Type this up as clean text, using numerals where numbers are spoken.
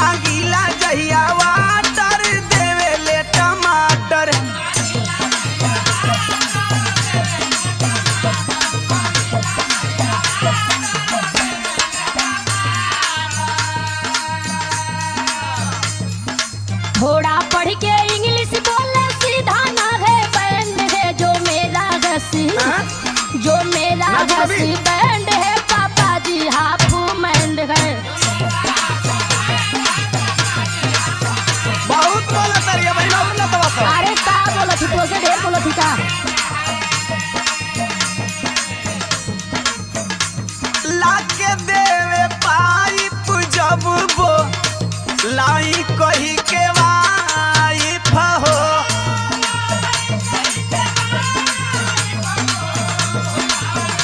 मांगीला जहिया वाटर देवे ले टमाटर। थोड़ा पढ़ के इंग्लिश बोले सीधा ना है बैंड है जो मेरा हसी, जो मेरा हसी बैंड